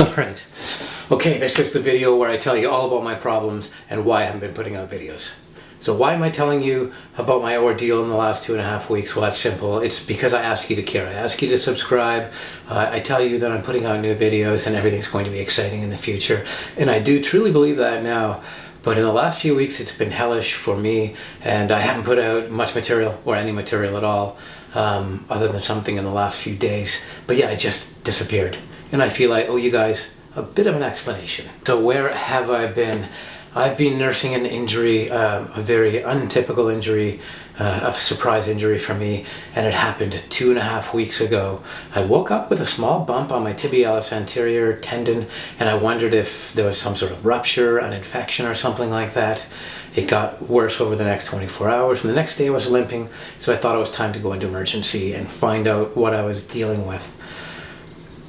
Alright, okay, this is the video where I tell you all about my problems and why I haven't been putting out videos. So why am I telling you about my ordeal in the last 2.5 weeks? Well, that's simple. It's because I ask you to care. I ask you to subscribe. I tell you that I'm putting out new videos and everything's going to be exciting in the future. And I do truly believe that now. But in the last few weeks, it's been hellish for me, and I haven't put out much material or any material at all, other than something in the last few days. But yeah, I just disappeared. And I feel I owe you guys a bit of an explanation. So where have I been? I've been nursing an injury, a very untypical injury, a surprise injury for me, and it happened 2.5 weeks ago. I woke up with a small bump on my tibialis anterior tendon, and I wondered if there was some sort of rupture, an infection or something like that. It got worse over the next 24 hours, and the next day I was limping, so I thought it was time to go into emergency and find out what I was dealing with.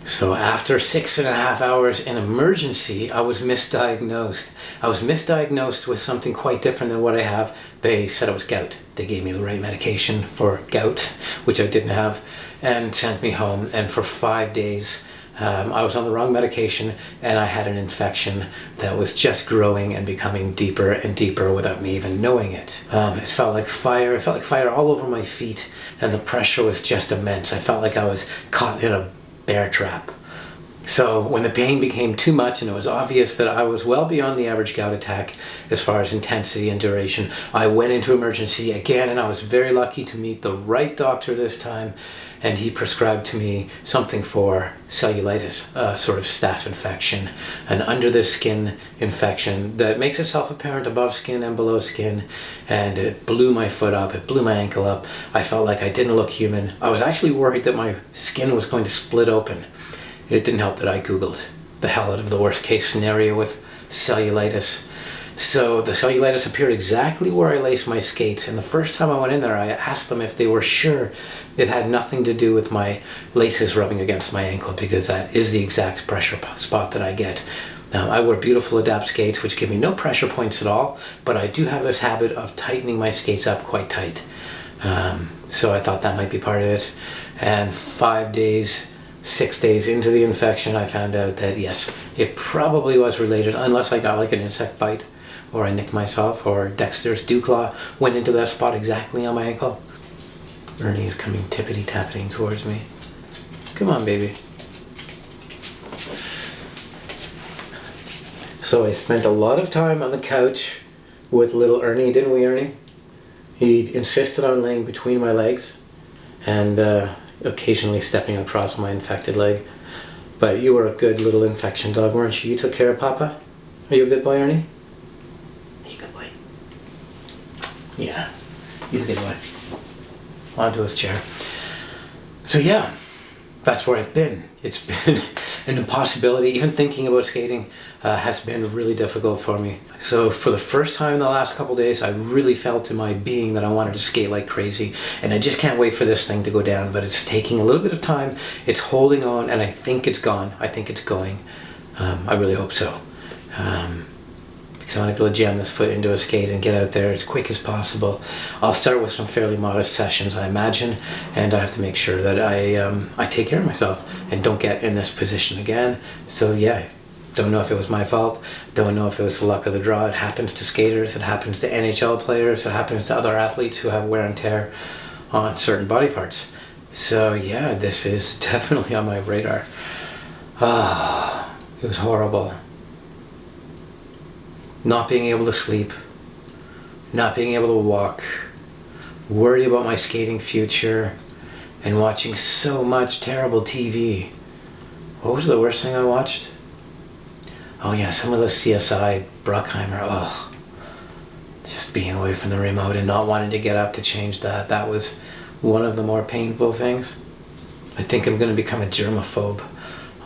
So after 6.5 hours in emergency, I was misdiagnosed. I was misdiagnosed with something quite different than what I have. They said it was gout. They gave me the right medication for gout, which I didn't have, and sent me home. And for 5 days, I was on the wrong medication, and I had an infection that was just growing and becoming deeper and deeper without me even knowing it. It felt like fire. It felt like fire all over my feet, and the pressure was just immense. I felt like I was caught in a bear trap. So when the pain became too much and it was obvious that I was well beyond the average gout attack as far as intensity and duration, I went into emergency again, and I was very lucky to meet the right doctor this time, and he prescribed to me something for cellulitis, a sort of staph infection, an under the skin infection that makes itself apparent above skin and below skin, and it blew my foot up, it blew my ankle up. I felt like I didn't look human. I was actually worried that my skin was going to split open. It didn't help that I Googled the hell out of the worst case scenario with cellulitis. So the cellulitis appeared exactly where I laced my skates, and the first time I went in there, I asked them if they were sure it had nothing to do with my laces rubbing against my ankle, because that is the exact pressure spot that I get. I wear beautiful Adapt skates, which give me no pressure points at all, but I do have this habit of tightening my skates up quite tight. So I thought that might be part of it. And 6 days into the infection, I found out that yes, it probably was related, unless I got like an insect bite, or I nicked myself, or Dexter's dew claw went into that spot exactly on my ankle. Ernie is coming tippity-tapping towards me. Come on, baby. So I spent a lot of time on the couch with little Ernie, didn't we, Ernie? He insisted on laying between my legs, and occasionally stepping across my infected leg. But you were a good little infection dog, weren't you? You took care of Papa? Are you a good boy, Ernie? Are you a good boy? Yeah, he's a good boy. Onto his chair. So yeah, that's where I've been. It's been an impossibility. Even thinking about skating has been really difficult for me. So for the first time in the last couple days, I really felt in my being that I wanted to skate like crazy, and I just can't wait for this thing to go down. But it's taking a little bit of time. It's holding on, and I think it's gone. I think it's going. I really hope so. Because I want to be able to jam this foot into a skate and get out there as quick as possible. I'll start with some fairly modest sessions, I imagine, and I have to make sure that I take care of myself and don't get in this position again. So yeah, don't know if it was my fault, don't know if it was the luck of the draw. It happens to skaters, it happens to NHL players, it happens to other athletes who have wear and tear on certain body parts. So yeah, this is definitely on my radar. It was horrible. Not being able to sleep, not being able to walk, worried about my skating future, and watching so much terrible TV. What was the worst thing I watched? Oh yeah, some of the CSI Bruckheimer. Oh, just being away from the remote and not wanting to get up to change that. That was one of the more painful things. I think I'm going to become a germaphobe.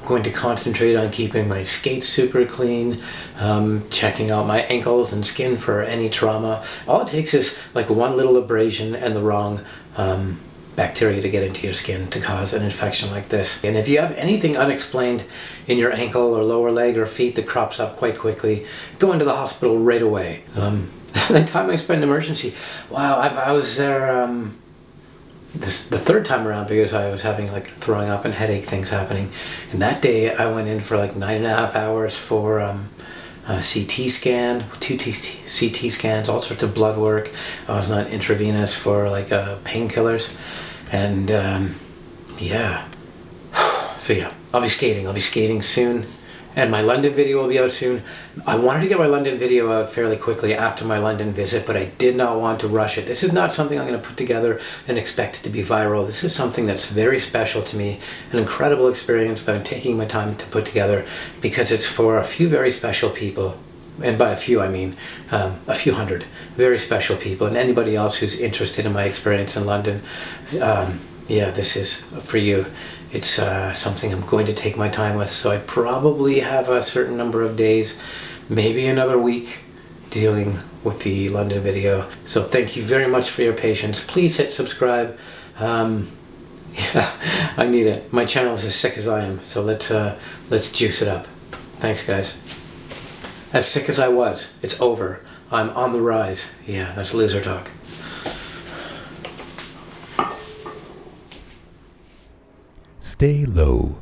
Going to concentrate on keeping my skates super clean, checking out my ankles and skin for any trauma. All it takes is like one little abrasion and the wrong bacteria to get into your skin to cause an infection like this. And if you have anything unexplained in your ankle or lower leg or feet that crops up quite quickly, go into the hospital right away. The time I spent in emergency, wow, I was there the third time around because I was having like throwing up and headache things happening. And that day I went in for like 9.5 hours for a CT scan, 2 CT scans, all sorts of blood work. I was on intravenous for like painkillers. And yeah. So yeah, I'll be skating soon. And my London video will be out soon. I wanted to get my London video out fairly quickly after my London visit, but I did not want to rush it. This is not something I'm going to put together and expect it to be viral. This is something that's very special to me, an incredible experience that I'm taking my time to put together because it's for a few very special people. And by a few, I mean a few hundred very special people. And anybody else who's interested in my experience in London, yeah, this is for you. It's something I'm going to take my time with, so I probably have a certain number of days, maybe another week, dealing with the London video. So thank you very much for your patience. Please hit subscribe. Yeah, I need it. My channel is as sick as I am, so let's juice it up. Thanks, guys. As sick as I was, it's over. I'm on the rise. Yeah, that's loser talk. Stay low.